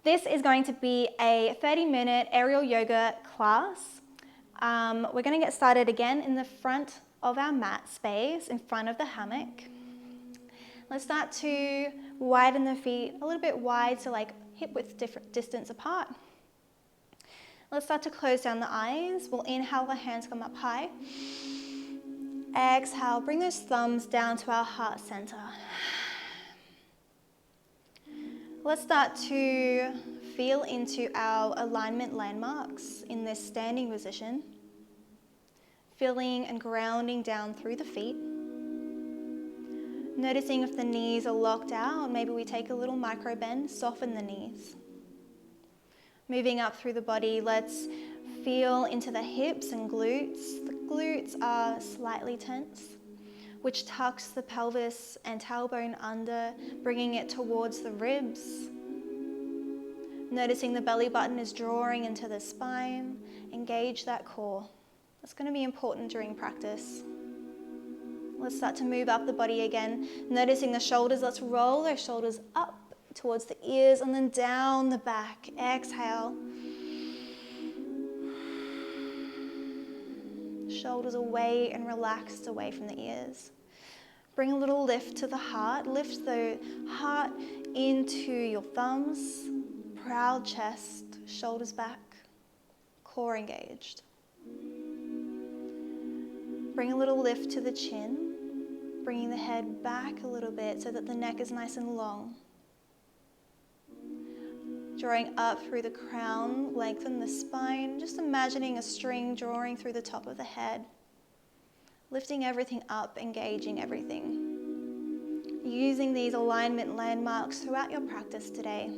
This is going to be a 30-minute aerial yoga class. We're going to get started again in the front of our mat space, in front of the hammock. Let's start to widen the feet a little bit wide, so like hip width different distance apart. Let's start to close down the eyes. We'll inhale, the hands come up high. Exhale, bring those thumbs down to our heart center. Let's start to feel into our alignment landmarks in this standing position. Feeling and grounding down through the feet. Noticing if the knees are locked out, maybe we take a little micro bend, soften the knees. Moving up through the body, let's feel into the hips and glutes. The glutes are slightly tense, which tucks the pelvis and tailbone under, bringing it towards the ribs. Noticing the belly button is drawing into the spine. Engage that core. That's going to be important during practice. Let's start to move up the body again. Noticing the shoulders, let's roll those shoulders up towards the ears and then down the back. Exhale. Shoulders away and relaxed away from the ears. Bring a little lift to the heart. Lift the heart into your thumbs. Proud chest, shoulders back, core engaged. Bring a little lift to the chin, bringing the head back a little bit so that the neck is nice and long. Drawing up through the crown, lengthen the spine, just imagining a string drawing through the top of the head. Lifting everything up, engaging everything. Using these alignment landmarks throughout your practice today.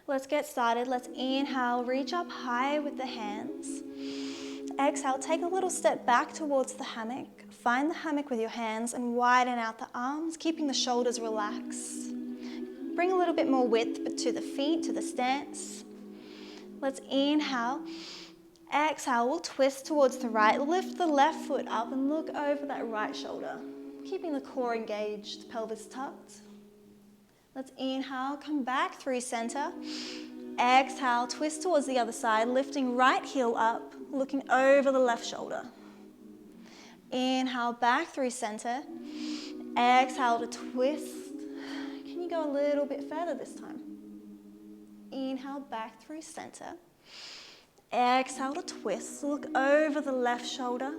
Let's get started. Let's inhale, reach up high with the hands. Exhale, take a little step back towards the hammock. Find the hammock with your hands and widen out the arms, keeping the shoulders relaxed. Bring a little bit more width to the feet, to the stance. Let's inhale. Exhale, we'll twist towards the right. Lift the left foot up and look over that right shoulder. Keeping the core engaged, pelvis tucked. Let's inhale, come back through center. Exhale, twist towards the other side, lifting right heel up, looking over the left shoulder. Inhale, back through center. Exhale to twist. Can you go a little bit further this time? Inhale, back through center. Exhale to twist, look over the left shoulder.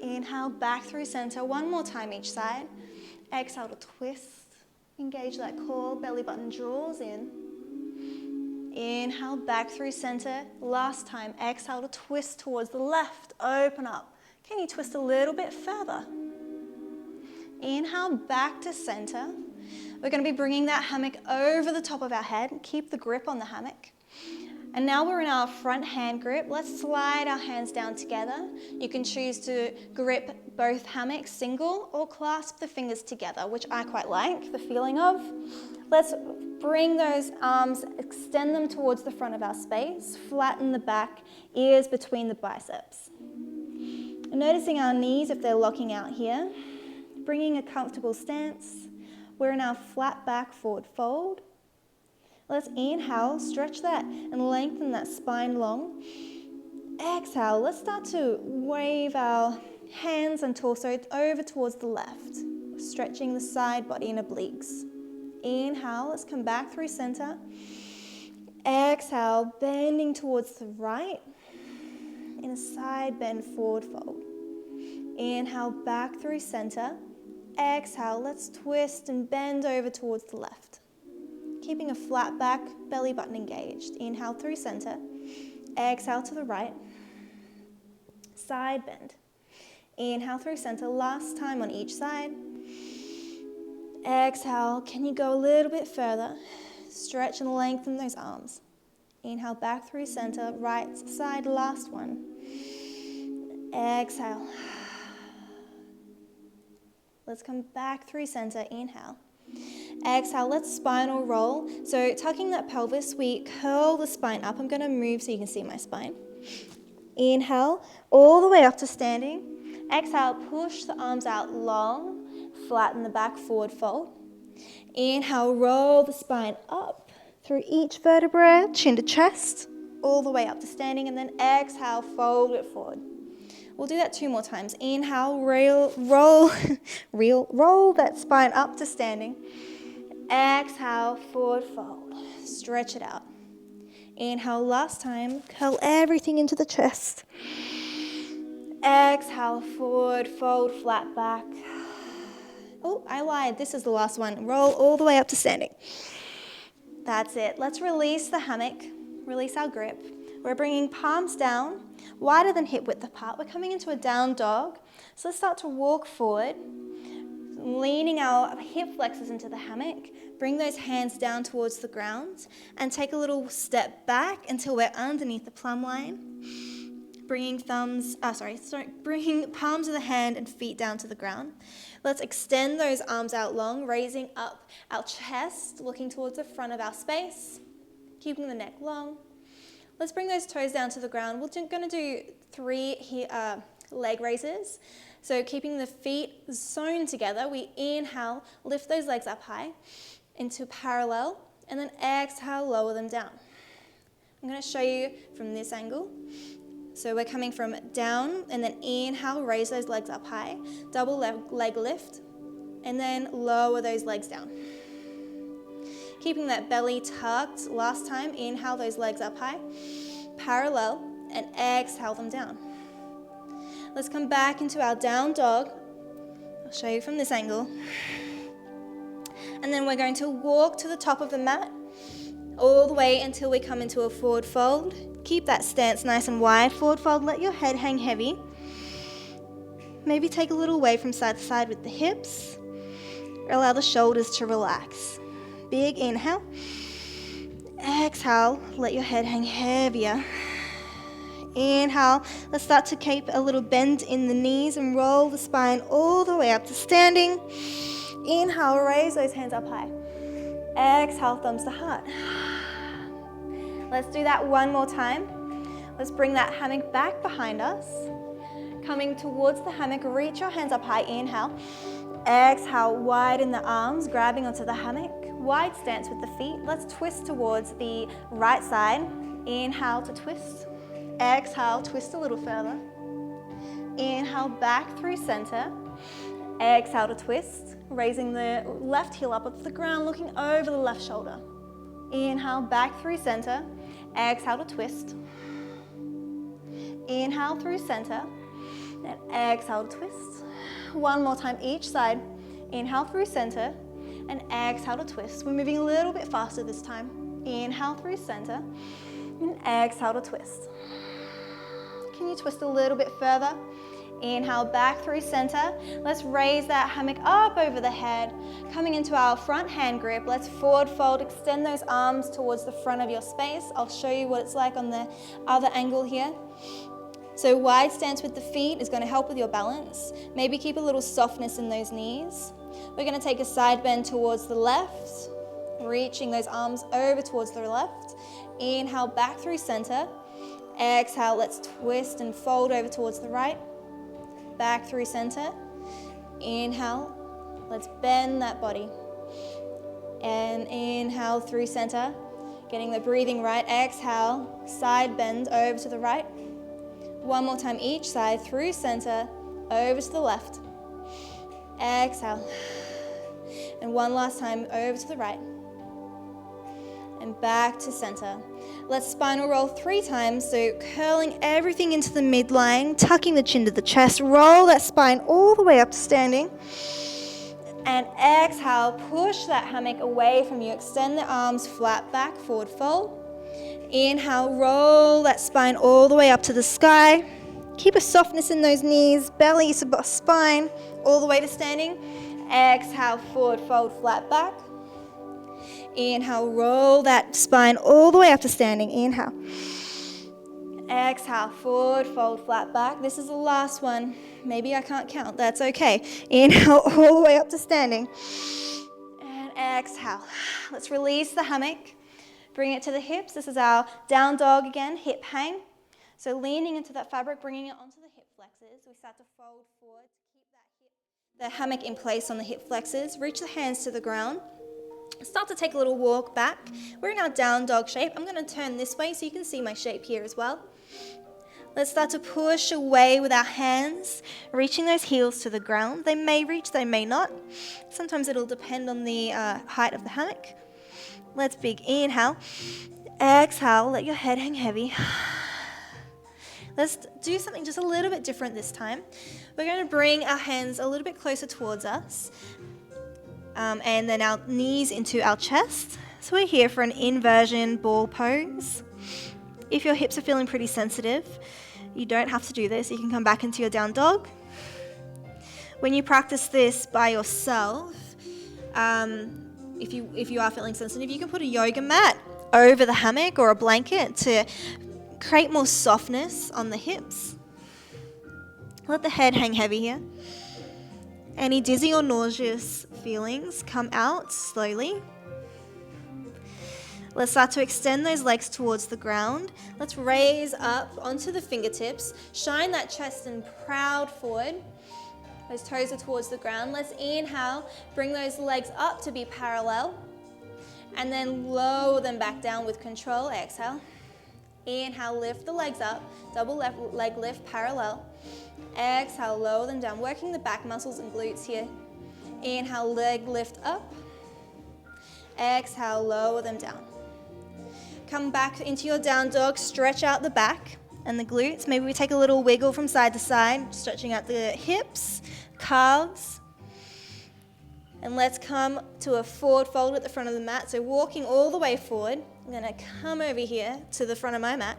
Inhale, back through center. One more time each side. Exhale to twist. Engage that core, belly button draws in. Inhale, back through center. Last time, exhale to twist towards the left, open up. Can you twist a little bit further? Inhale, back to center. We're going to be bringing that hammock over the top of our head. Keep the grip on the hammock. And now we're in our front hand grip. Let's slide our hands down together. You can choose to grip both hammocks single or clasp the fingers together, which I quite like the feeling of. Let's bring those arms, extend them towards the front of our space, flatten the back, ears between the biceps. And noticing our knees if they're locking out here. Bringing a comfortable stance. We're in our flat back forward fold. Let's inhale, stretch that and lengthen that spine long. Exhale, let's start to wave our hands and torso over towards the left, stretching the side body and obliques. Inhale, let's come back through center. Exhale, bending towards the right in a side bend forward fold. Inhale, back through center. Exhale, let's twist and bend over towards the left. Keeping a flat back, belly button engaged. Inhale through center. Exhale to the right. Side bend. Inhale through center. Last time on each side. Exhale. Can you go a little bit further? Stretch and lengthen those arms. Inhale back through center. Right side, last one. Exhale. Let's come back through center. Inhale. Exhale, let's spinal roll. So tucking that pelvis, we curl the spine up. I'm going to move so you can see my spine. Inhale, all the way up to standing. Exhale, push the arms out long, flatten the back, forward fold. Inhale, roll the spine up through each vertebra, chin to chest, all the way up to standing, and then exhale, fold it forward. We'll do that 2 more times. Inhale, roll that spine up to standing. Exhale, forward fold. Stretch it out. Inhale, last time, curl everything into the chest. Exhale, forward fold, flat back. Oh, I lied. This is the last one. Roll all the way up to standing. That's it. Let's release the hammock. Release our grip. We're bringing palms down, wider than hip width apart. We're coming into a down dog. So let's start to walk forward, leaning our hip flexors into the hammock. Bring those hands down towards the ground and take a little step back until we're underneath the plumb line. Bringing palms of the hand and feet down to the ground. Let's extend those arms out long, raising up our chest, looking towards the front of our space, keeping the neck long. Let's bring those toes down to the ground. We're going to do 3 leg raises. So keeping the feet sewn together, we inhale, lift those legs up high into parallel, and then exhale, lower them down. I'm going to show you from this angle. So we're coming from down, and then inhale, raise those legs up high, double leg lift, and then lower those legs down. Keeping that belly tucked. Last time, inhale those legs up high, parallel, and exhale them down. Let's come back into our down dog. I'll show you from this angle. And then we're going to walk to the top of the mat, all the way until we come into a forward fold. Keep that stance nice and wide. Forward fold, let your head hang heavy. Maybe take a little way from side to side with the hips. Allow the shoulders to relax. Big inhale. Exhale, let your head hang heavier. Inhale, let's start to keep a little bend in the knees and roll the spine all the way up to standing. Inhale, raise those hands up high. Exhale, thumbs to heart. Let's do that 1 more time. Let's bring that hammock back behind us. Coming towards the hammock, reach your hands up high. Inhale. Exhale, widen the arms, grabbing onto the hammock. Wide stance with the feet. Let's twist towards the right side. Inhale to twist. Exhale, twist a little further. Inhale, back through center. Exhale to twist. Raising the left heel up off the ground, looking over the left shoulder. Inhale, back through center. Exhale to twist. Inhale through center. And exhale to twist. 1 more time each side. Inhale through center. And exhale to twist. We're moving a little bit faster this time. Inhale through center. And exhale to twist. Can you twist a little bit further? Inhale back through center. Let's raise that hammock up over the head. Coming into our front hand grip. Let's forward fold. Extend those arms towards the front of your space. I'll show you what it's like on the other angle here. So wide stance with the feet is going to help with your balance. Maybe keep a little softness in those knees. We're going to take a side bend towards the left. Reaching those arms over towards the left. Inhale back through center. Exhale, let's twist and fold over towards the right. Back through center. Inhale, let's bend that body. And inhale through center. Getting the breathing right. Exhale, side bend over to the right. 1 more time each side, through center, over to the left. Exhale. And 1 last time, over to the right. And back to center. Let's spinal roll 3 times, so curling everything into the midline, tucking the chin to the chest, roll that spine all the way up to standing. And exhale, push that hammock away from you. Extend the arms flat back, forward fold. Inhale, roll that spine all the way up to the sky. Keep a softness in those knees, belly, spine, all the way to standing. Exhale, forward fold, flat back. Inhale, roll that spine all the way up to standing. Inhale. Exhale, forward fold, flat back. This is the last one. Maybe I can't count. That's okay. Inhale, all the way up to standing. And exhale. Let's release the hammock. Bring it to the hips. This is our down dog again, hip hang. So leaning into that fabric, bringing it onto the hip flexors. We start to fold forward to keep the hammock in place on the hip flexors. Reach the hands to the ground. Start to take a little walk back. We're in our down dog shape. I'm going to turn this way so you can see my shape here as well. Let's start to push away with our hands, reaching those heels to the ground. They may reach, they may not. Sometimes it'll depend on the height of the hammock. Let's big inhale. Exhale, let your head hang heavy. Let's do something just a little bit different this time. We're going to bring our hands a little bit closer towards us, and then our knees into our chest. So we're here for an inversion ball pose. If your hips are feeling pretty sensitive, you don't have to do this. You can come back into your down dog. When you practice this by yourself, if you are feeling sensitive, you can put a yoga mat over the hammock or a blanket to create more softness on the hips. Let the head hang heavy here. Any dizzy or nauseous feelings come out slowly. Let's start to extend those legs towards the ground. Let's raise up onto the fingertips. Shine that chest and proud forward. Those toes are towards the ground. Let's inhale, bring those legs up to be parallel. And then lower them back down with control. Exhale. Inhale, lift the legs up. Double leg lift, parallel. Exhale, lower them down. Working the back muscles and glutes here. Inhale, leg lift up. Exhale, lower them down. Come back into your down dog, stretch out the back and the glutes. Maybe we take a little wiggle from side to side, stretching out the hips, calves. And let's come to a forward fold at the front of the mat. So walking all the way forward. I'm going to come over here to the front of my mat.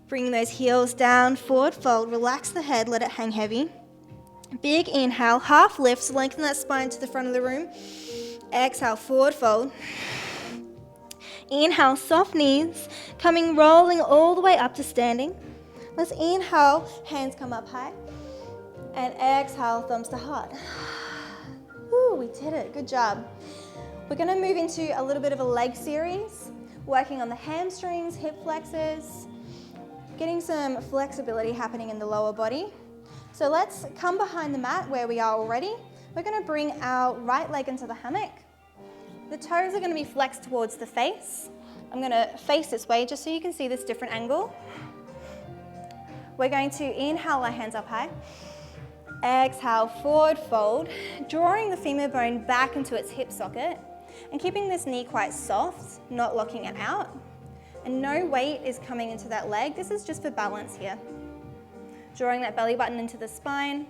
Bring those heels down, forward fold, relax the head, let it hang heavy. Big inhale, half lift, lengthen that spine to the front of the room. Exhale, forward fold. Inhale, soft knees, rolling all the way up to standing. Let's inhale, hands come up high. And exhale, thumbs to heart. Woo, we did it, good job. We're gonna move into a little bit of a leg series, working on the hamstrings, hip flexors, getting some flexibility happening in the lower body. So let's come behind the mat where we are already. We're gonna bring our right leg into the hammock. The toes are going to be flexed towards the face. I'm going to face this way just so you can see this different angle. We're going to inhale our hands up high. Exhale, forward fold, drawing the femur bone back into its hip socket and keeping this knee quite soft, not locking it out. And no weight is coming into that leg. This is just for balance here. Drawing that belly button into the spine.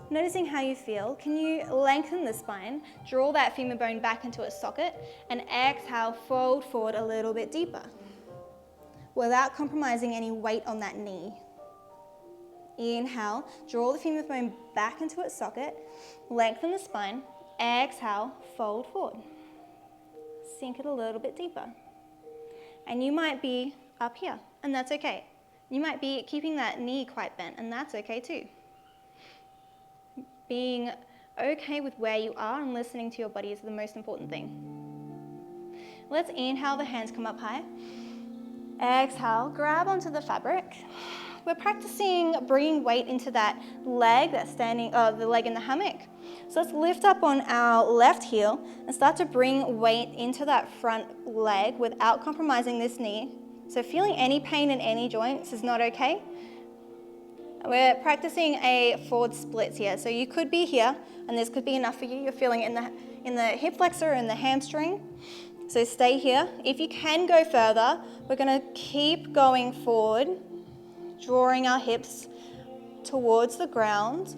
Noticing how you feel. Can you lengthen the spine, draw that femur bone back into its socket, and exhale, fold forward a little bit deeper without compromising any weight on that knee. Inhale, draw the femur bone back into its socket, lengthen the spine, exhale, fold forward. Sink it a little bit deeper. And you might be up here, and that's okay. You might be keeping that knee quite bent, and that's okay too. Being okay with where you are and listening to your body is the most important thing. Let's inhale, the hands come up high. Exhale, grab onto the fabric. We're practicing bringing weight into that leg that's the leg in the hammock. So let's lift up on our left heel and start to bring weight into that front leg without compromising this knee. So feeling any pain in any joints is not okay. We're practicing a forward splits here. So you could be here, and this could be enough for you. You're feeling it in the hip flexor and the hamstring. So stay here. If you can go further, we're going to keep going forward, drawing our hips towards the ground.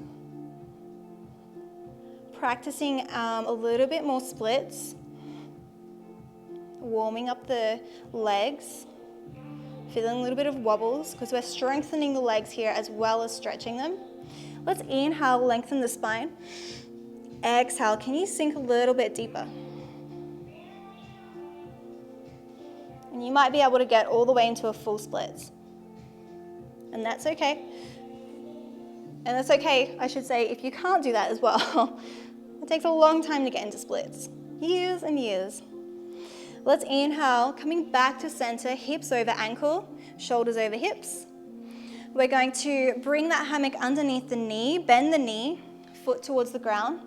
Practicing a little bit more splits. Warming up the legs. Feeling a little bit of wobbles because we're strengthening the legs here as well as stretching them. Let's inhale, lengthen the spine. Exhale, can you sink a little bit deeper? And you might be able to get all the way into a full splits. And that's okay. And that's okay, I should say, if you can't do that as well. It takes a long time to get into splits. Years and years. Let's inhale, coming back to center, hips over ankle, shoulders over hips. We're going to bring that hammock underneath the knee, bend the knee, foot towards the ground.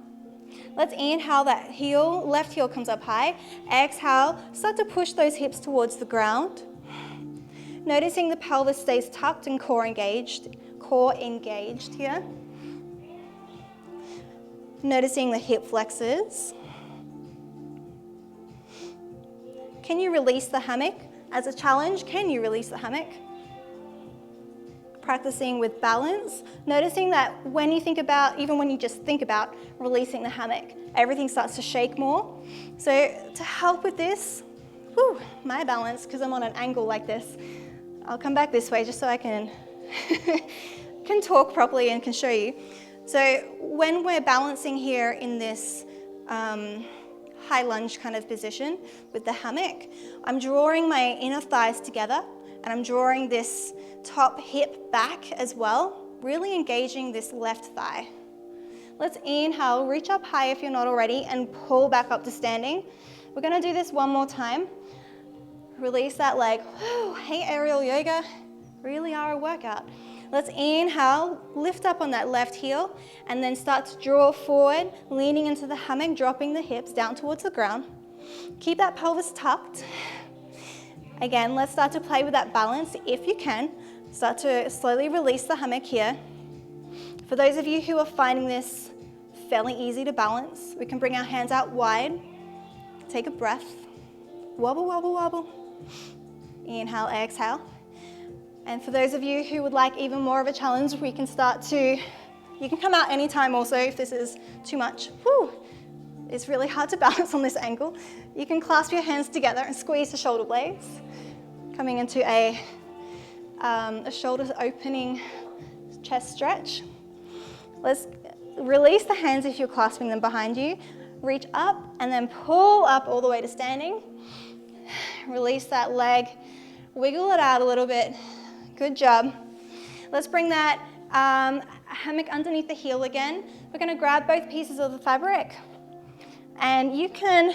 Let's inhale, that heel, left heel comes up high. Exhale, start to push those hips towards the ground. Noticing the pelvis stays tucked and core engaged here. Noticing the hip flexors. Can you release the hammock? As a challenge, can you release the hammock? Practicing with balance, noticing that when you think about, even when you just think about releasing the hammock, everything starts to shake more. So to help with this, my balance, because I'm on an angle like this, I'll come back this way just so I can talk properly and can show you. So when we're balancing here in this high lunge kind of position with the hammock, I'm drawing my inner thighs together and I'm drawing this top hip back as well, really engaging this left thigh. Let's inhale, reach up high if you're not already, and pull back up to standing. We're gonna do this one more time. Release that leg. Hey, aerial yoga, really are a workout. Let's inhale, lift up on that left heel, and then start to draw forward, leaning into the hammock, dropping the hips down towards the ground. Keep that pelvis tucked. Again, let's start to play with that balance if you can. Start to slowly release the hammock here. For those of you who are finding this fairly easy to balance, we can bring our hands out wide. Take a breath. Wobble, wobble, wobble. Inhale, exhale. And for those of you who would like even more of a challenge, you can come out anytime also if this is too much. It's really hard to balance on this angle. You can clasp your hands together and squeeze the shoulder blades, coming into a shoulder opening chest stretch. Let's release the hands if you're clasping them behind you. Reach up and then pull up all the way to standing. Release that leg, wiggle it out a little bit. Good job. Let's bring that hammock underneath the heel again. We're going to grab both pieces of the fabric, and you can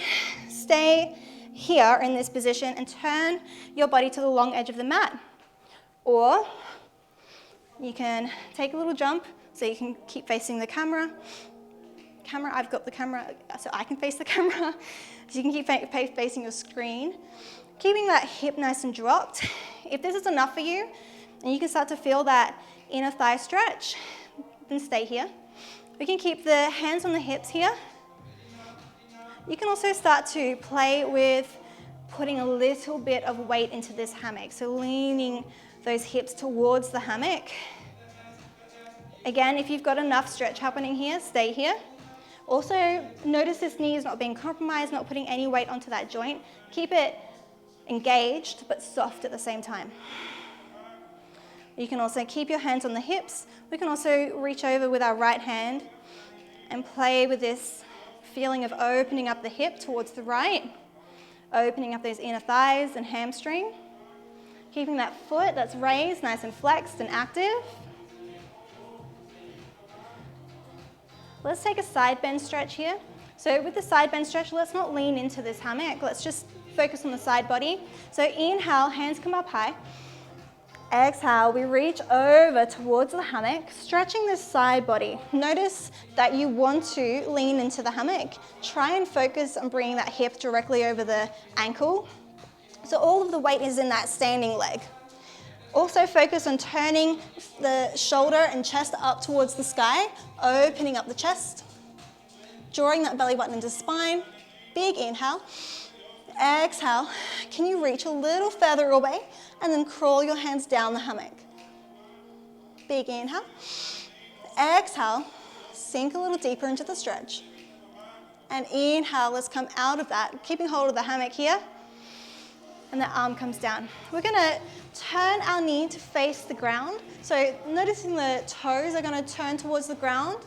stay here in this position and turn your body to the long edge of the mat. Or you can take a little jump so you can keep facing the camera. I've got the camera so I can face the camera. So you can keep facing your screen. Keeping that hip nice and dropped. If this is enough for you, and you can start to feel that inner thigh stretch, then stay here. We can keep the hands on the hips here. You can also start to play with putting a little bit of weight into this hammock. So leaning those hips towards the hammock. Again, if you've got enough stretch happening here, stay here. Also, notice this knee is not being compromised, not putting any weight onto that joint. Keep it engaged, but soft at the same time. You can also keep your hands on the hips. We can also reach over with our right hand and play with this feeling of opening up the hip towards the right, opening up those inner thighs and hamstring, keeping that foot that's raised nice and flexed and active. Let's take a side bend stretch here. So with the side bend stretch, let's not lean into this hammock. Let's just focus on the side body. So inhale, hands come up high. Exhale, we reach over towards the hammock, stretching this side body. Notice that you want to lean into the hammock. Try and focus on bringing that hip directly over the ankle. So all of the weight is in that standing leg. Also focus on turning the shoulder and chest up towards the sky, opening up the chest, drawing that belly button into spine. Big inhale. Exhale. Can you reach a little further away and then crawl your hands down the hammock? Big inhale. Exhale. Sink a little deeper into the stretch. And inhale, let's come out of that, keeping hold of the hammock here. And the arm comes down. We're gonna turn our knee to face the ground. So noticing the toes are gonna turn towards the ground,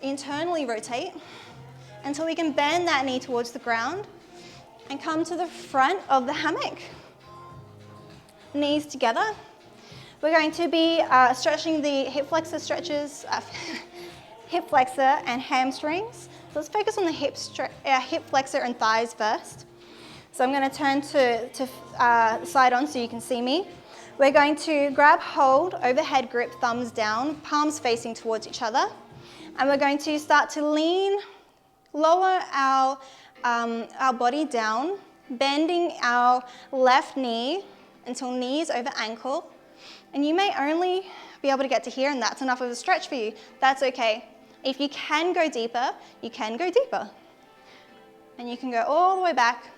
internally rotate until we can bend that knee towards the ground and come to the front of the hammock. Knees together. We're going to be stretching the hip flexor stretches, hip flexor and hamstrings. So let's focus on the hip flexor and thighs first. So I'm going to turn to side on so you can see me. We're going to grab hold, overhead grip, thumbs down, palms facing towards each other. And we're going to start to lean lower our body down, bending our left knee until knee is over ankle. And you may only be able to get to here, and that's enough of a stretch for you. That's okay. If you can go deeper, you can go deeper. And you can go all the way back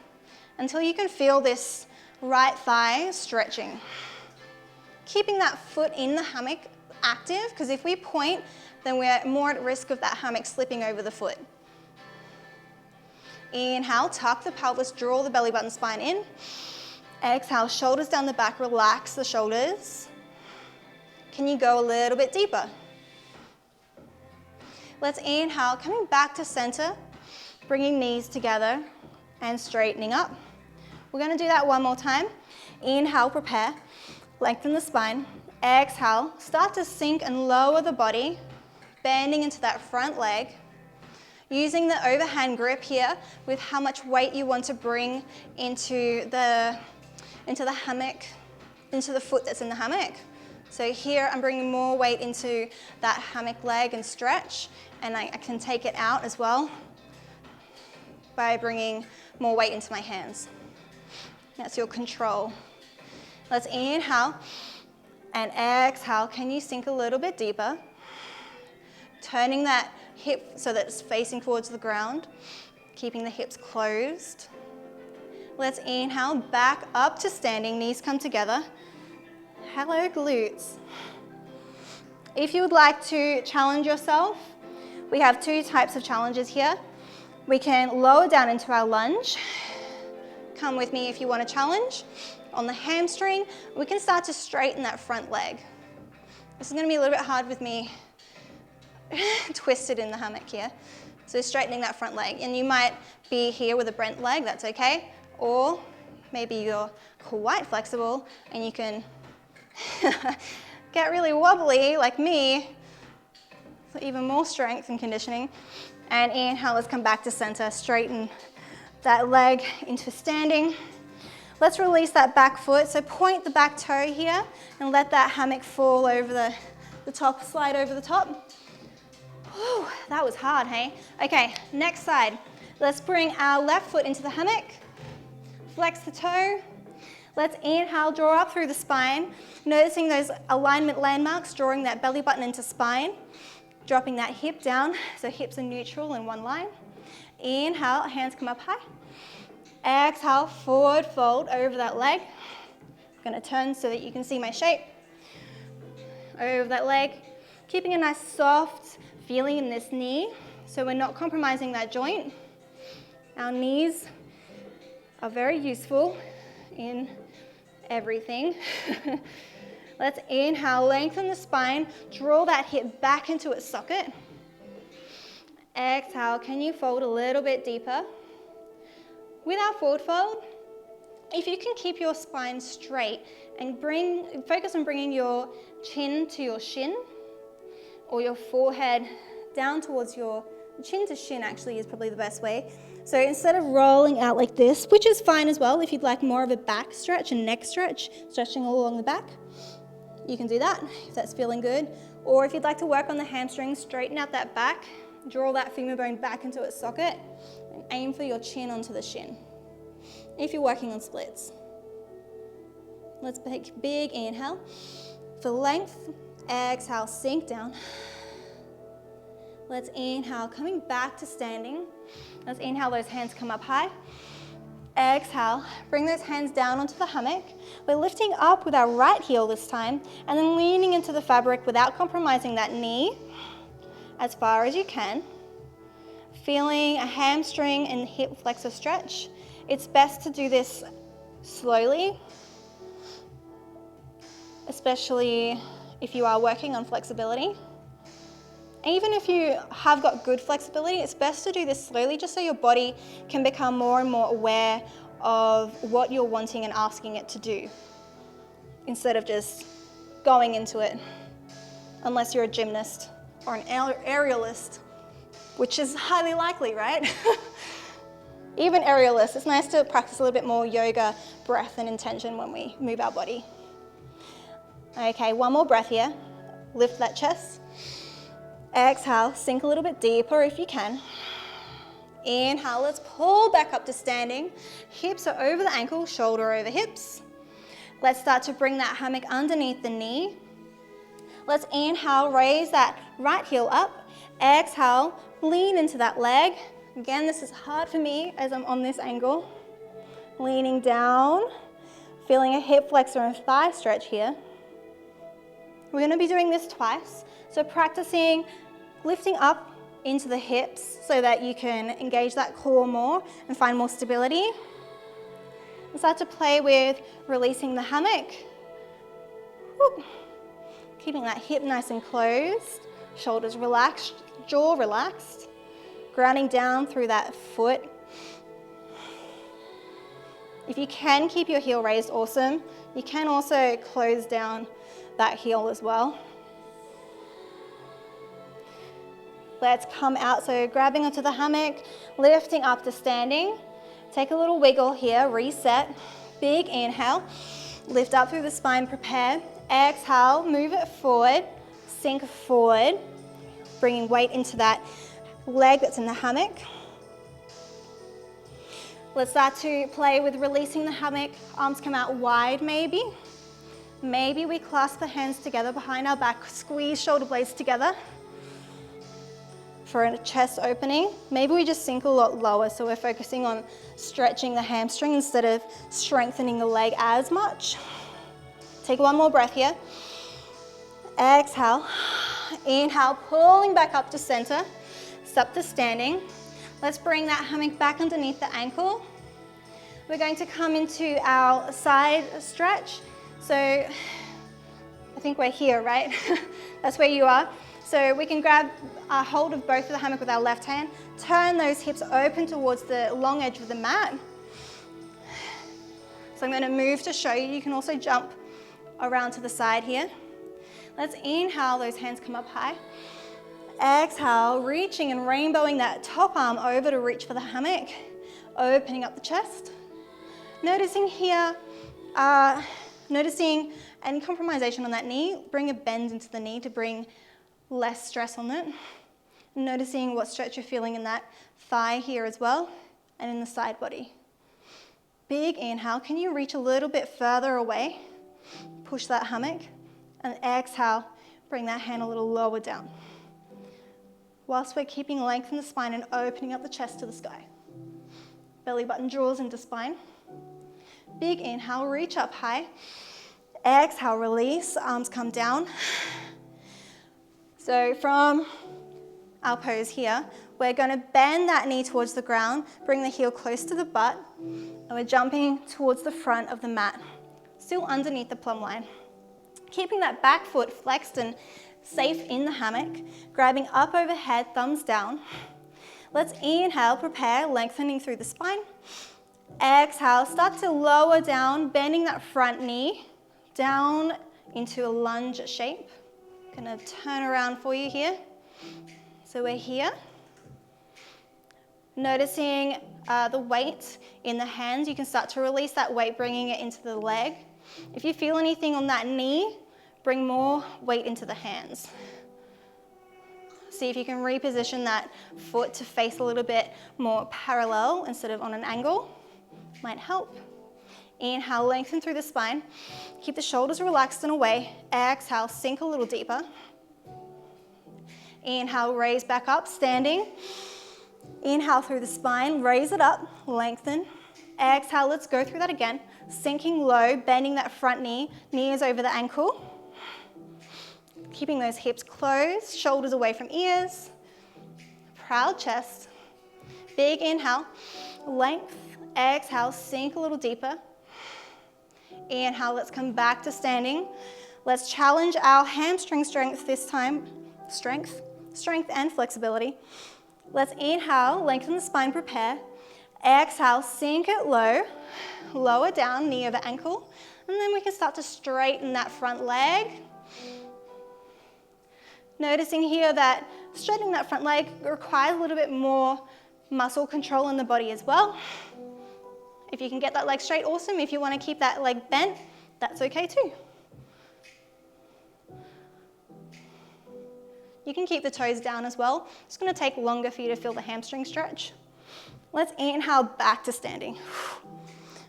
until you can feel this right thigh stretching. Keeping that foot in the hammock active, because if we point, then we're more at risk of that hammock slipping over the foot. Inhale, tuck the pelvis, draw the belly button spine in. Exhale, shoulders down the back, relax the shoulders. Can you go a little bit deeper? Let's inhale, coming back to center, bringing knees together and straightening up. We're going to do that one more time. Inhale, prepare, lengthen the spine. Exhale, start to sink and lower the body, bending into that front leg. Using the overhand grip here with how much weight you want to bring into the hammock, into the foot that's in the hammock. So here I'm bringing more weight into that hammock leg and stretch, and I can take it out as well by bringing more weight into my hands. That's your control. Let's inhale and exhale. Can you sink a little bit deeper? Turning that hip so that it's facing towards the ground, keeping the hips closed. Let's inhale, back up to standing, knees come together. Hello, glutes. If you would like to challenge yourself, we have two types of challenges here. We can lower down into our lunge. Come with me if you want to challenge. On the hamstring, we can start to straighten that front leg. This is going to be a little bit hard with me twisted in the hammock here. So straightening that front leg. And you might be here with a bent leg, that's okay. Or maybe you're quite flexible and you can get really wobbly like me, for even more strength and conditioning. And inhale, let's come back to center, straighten that leg into standing. Let's release that back foot. So point the back toe here and let that hammock fall over the top, slide over the top. Whew, that was hard, hey? Okay, next side. Let's bring our left foot into the hammock. Flex the toe. Let's inhale, draw up through the spine. Noticing those alignment landmarks, drawing that belly button into spine. Dropping that hip down, so hips are neutral in one line. Inhale, hands come up high. Exhale, forward fold over that leg. I'm gonna turn so that you can see my shape. Over that leg, keeping a nice soft feeling in this knee, so we're not compromising that joint. Our knees are very useful in everything. Let's inhale, lengthen the spine, draw that hip back into its socket. Exhale, can you fold a little bit deeper? With our forward fold, if you can keep your spine straight and focus on bringing your chin to your shin, or your forehead down towards your chin to shin actually is probably the best way. So instead of rolling out like this, which is fine as well if you'd like more of a back stretch and neck stretch, stretching all along the back, you can do that if that's feeling good. Or if you'd like to work on the hamstrings, straighten out that back, draw that femur bone back into its socket, and aim for your chin onto the shin. If you're working on splits. Let's take a big inhale. For length, exhale, sink down. Let's inhale, coming back to standing. Let's inhale, those hands come up high. Exhale, bring those hands down onto the hammock. We're lifting up with our right heel this time, and then leaning into the fabric without compromising that knee as far as you can. Feeling a hamstring and hip flexor stretch. It's best to do this slowly, especially if you are working on flexibility. Even if you have got good flexibility, it's best to do this slowly just so your body can become more and more aware of what you're wanting and asking it to do, instead of just going into it, unless you're a gymnast or an aerialist, which is highly likely, right? Even aerialists, it's nice to practice a little bit more yoga, breath and intention when we move our body. Okay, one more breath here. Lift that chest. Exhale, sink a little bit deeper if you can. Inhale, let's pull back up to standing. Hips are over the ankle, shoulder over hips. Let's start to bring that hammock underneath the knee. Let's inhale, raise that right heel up. Exhale, lean into that leg. Again, this is hard for me as I'm on this angle. Leaning down, feeling a hip flexor and thigh stretch here. We're going to be doing this twice. So practicing lifting up into the hips so that you can engage that core more and find more stability. And start to play with releasing the hammock. Whoop. Keeping that hip nice and closed, shoulders relaxed, jaw relaxed, grounding down through that foot. If you can keep your heel raised, awesome. You can also close down that heel as well. Let's come out, so grabbing onto the hammock, lifting up to standing. Take a little wiggle here, reset. Big inhale, lift up through the spine, prepare. Exhale, move it forward, sink forward, bringing weight into that leg that's in the hammock. Let's start to play with releasing the hammock. Arms come out wide maybe. Maybe we clasp the hands together behind our back, squeeze shoulder blades together for a chest opening. Maybe we just sink a lot lower, so we're focusing on stretching the hamstring instead of strengthening the leg as much. Take one more breath here. Exhale. Inhale, pulling back up to center. Step to standing. Let's bring that hammock back underneath the ankle. We're going to come into our side stretch. So I think we're here, right? That's where you are. So we can grab a hold of both of the hammock with our left hand. Turn those hips open towards the long edge of the mat. So I'm going to move to show you. You can also jump around to the side here. Let's inhale, those hands come up high. Exhale, reaching and rainbowing that top arm over to reach for the hammock. Opening up the chest. Noticing here, noticing any compromisation on that knee. Bring a bend into the knee to bring less stress on it. Noticing what stretch you're feeling in that thigh here as well, and in the side body. Big inhale. Can you reach a little bit further away? Push that hammock. And exhale, bring that hand a little lower down. Whilst we're keeping length in the spine and opening up the chest to the sky. Belly button draws into spine. Big inhale, reach up high. Exhale, release, arms come down. So from our pose here, we're going to bend that knee towards the ground, bring the heel close to the butt, and we're jumping towards the front of the mat, still underneath the plumb line. Keeping that back foot flexed and safe in the hammock, grabbing up overhead, thumbs down. Let's inhale, prepare, lengthening through the spine. Exhale, start to lower down, bending that front knee down into a lunge shape. Gonna turn around for you here. So we're here. Noticing the weight in the hands, you can start to release that weight, bringing it into the leg. If you feel anything on that knee, bring more weight into the hands. See if you can reposition that foot to face a little bit more parallel instead of on an angle. Might help. Inhale, lengthen through the spine. Keep the shoulders relaxed and away. Exhale, sink a little deeper. Inhale, raise back up, standing. Inhale through the spine, raise it up, lengthen. Exhale, let's go through that again. Sinking low, bending that front knee, knee is over the ankle. Keeping those hips closed, shoulders away from ears. Proud chest. Big inhale, length. Exhale, sink a little deeper. Inhale, let's come back to standing. Let's challenge our hamstring strength this time. Strength and flexibility. Let's inhale, lengthen the spine, prepare. Exhale, sink it low, lower down, knee over ankle. And then we can start to straighten that front leg. Noticing here that straightening that front leg requires a little bit more muscle control in the body as well. If you can get that leg straight, awesome. If you want to keep that leg bent, that's okay too. You can keep the toes down as well. It's going to take longer for you to feel the hamstring stretch. Let's inhale back to standing.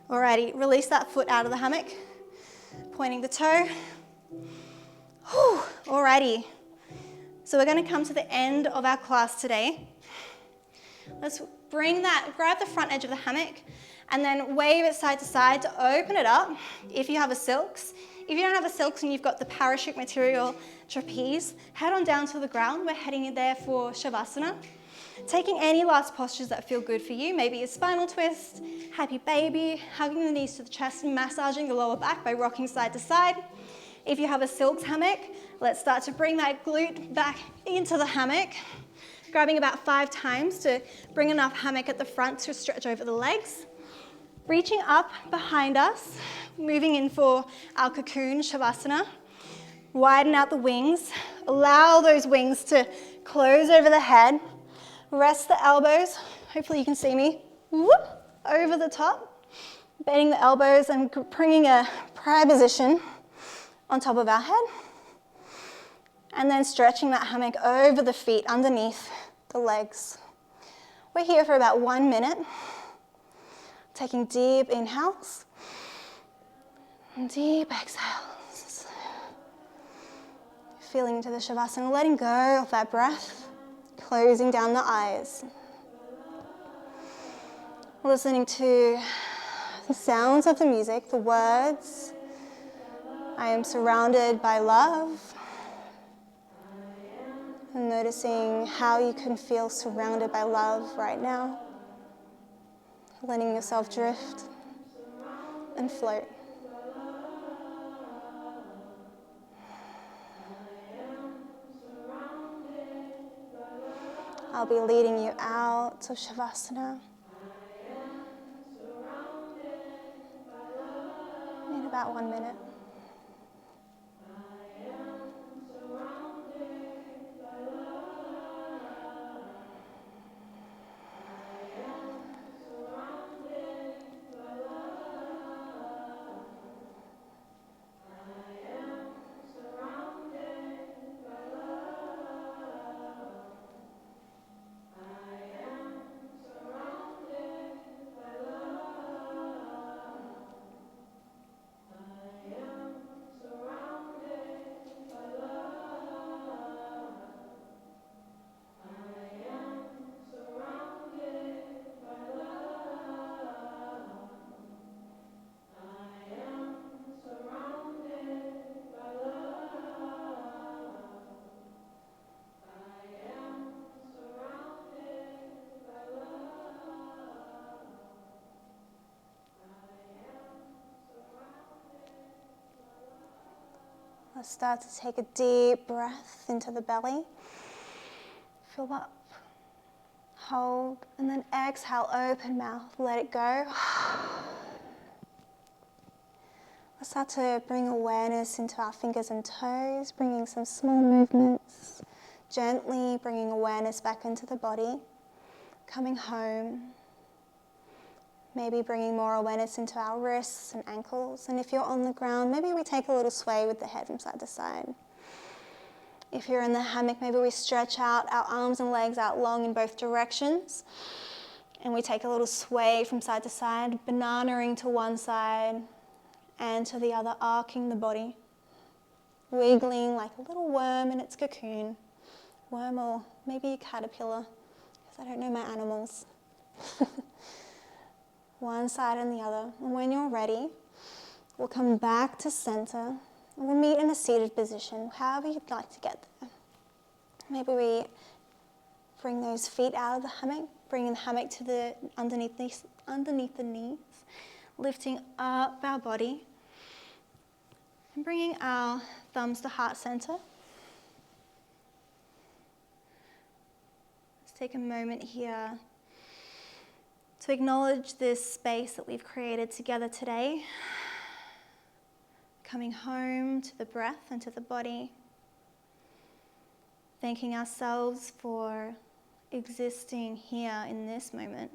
Alrighty, release that foot out of the hammock, pointing the toe. Alrighty, so we're going to come to the end of our class today. Let's grab the front edge of the hammock and then wave it side to side to open it up if you have a silks. If you don't have a silks and you've got the parachute material trapeze, head on down to the ground. We're heading in there for shavasana. Taking any last postures that feel good for you, maybe a spinal twist, happy baby, hugging the knees to the chest and massaging the lower back by rocking side to side. If you have a silks hammock, let's start to bring that glute back into the hammock, grabbing about 5 times to bring enough hammock at the front to stretch over the legs. Reaching up behind us, moving in for our cocoon shavasana. Widen out the wings, allow those wings to close over the head. Rest the elbows, hopefully you can see me, over the top, bending the elbows and bringing a prayer position on top of our head. And then stretching that hammock over the feet underneath the legs. We're here for about 1 minute. Taking deep inhales and deep exhales. Feeling into the shavasana, letting go of that breath. Closing down the eyes. Listening to the sounds of the music, the words. I am surrounded by love. And noticing how you can feel surrounded by love right now. Letting yourself drift and float. I'll be leading you out of shavasana in about 1 minute. Let's start to take a deep breath into the belly. Fill up, hold, and then exhale, open mouth, let it go. Let's start to bring awareness into our fingers and toes, bringing some small movements, gently bringing awareness back into the body, coming home. Maybe bringing more awareness into our wrists and ankles. And if you're on the ground, maybe we take a little sway with the head from side to side. If you're in the hammock, maybe we stretch out our arms and legs out long in both directions. And we take a little sway from side to side, bananaing to one side and to the other, arcing the body. Wiggling like a little worm in its cocoon. Worm or maybe a caterpillar, because I don't know my animals. One side and the other. And when you're ready, we'll come back to center. And we'll meet in a seated position, however you'd like to get there. Maybe we bring those feet out of the hammock, bringing the hammock to the underneath the knees, lifting up our body, and bringing our thumbs to heart center. Let's take a moment here to acknowledge this space that we've created together today. Coming home to the breath and to the body. Thanking ourselves for existing here in this moment.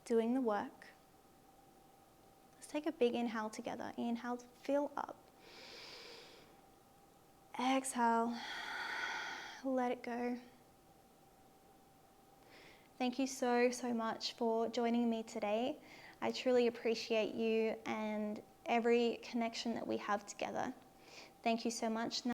Doing the work. Let's take a big inhale together. Inhale, fill up. Exhale, let it go. Thank you so, so much for joining me today. I truly appreciate you and every connection that we have together. Thank you so much.